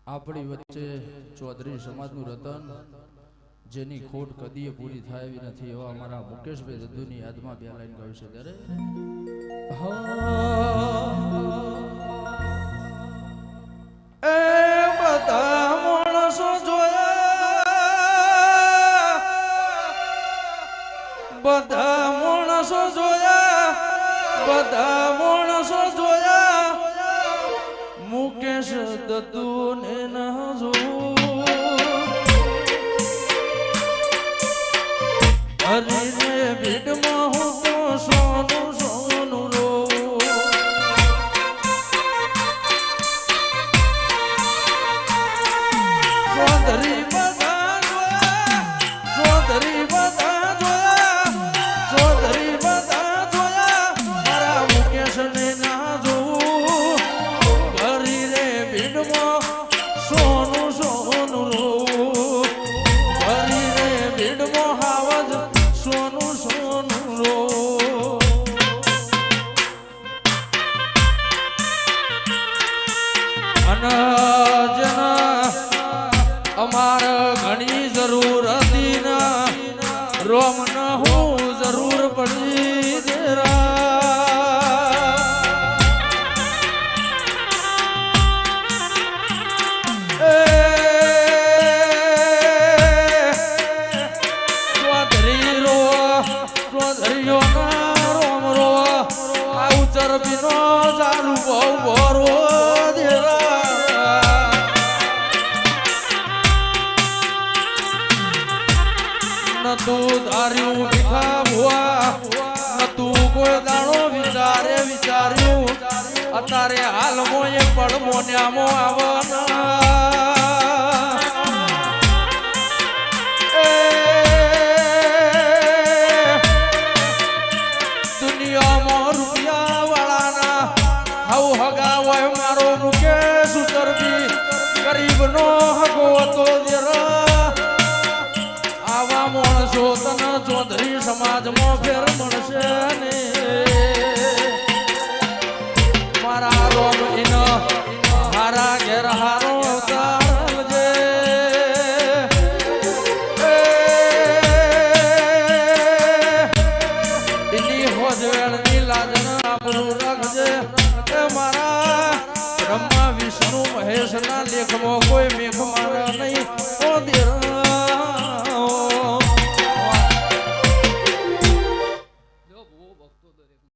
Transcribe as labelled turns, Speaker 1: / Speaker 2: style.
Speaker 1: આપણી વચ્ચે ચૌધરી સમાજનું રતન જેની ખોટ કદીએ પૂરી થાય એવી નથી એવા અમારા મુકેશભાઈ દદ્દુની યાદમાં બે લાઈન ગાયું છે ત્યારે એ બધા માણસો જોયા બધા માણસો જોયા બધા માણસો જોયા મુકેશ દદ્દુને ન જોવું હરીને ભીડમાં હું તો સોનું સોનું રોવું ચૌધરી બધા જોયા ચૌધરી બધા જોયા ચૌધરી બધા જોયા મારા મુકેશને ના જોવું હરી રે ભીડમાં સોનું સોનું રોવું હરી રે ભીડમાં હાવજ સોનું સોનું રોવું અને જેના અમાર ઘણી જરૂર હતી ના રોમ ન હું જરૂર પડી ચરબીનો ચાલુ બહુ ભરો નતું ધાર્યું ભીખા ભુવા નતું કોઈ દાણો વિચાર્યું અત્યારે હાલ મોએ પણ મોન્યામો આવવાના દુનિયામાં રૂપિયા વાળાના હાઉ હગા હોય મારો મુકેશ ચરબી ગરીબનો હગો હતો આવા માણસો તને ચૌધરી સમાજમાં ફેર મળશે ને મારા રોમ ઇન હારા ઘેર હારો અવતારજે એની હોજવેળની લાજણ આપણું રાખજે મારા બ્રહ્મા વિષ્ણુ મહેશના લેખમાં કોઈ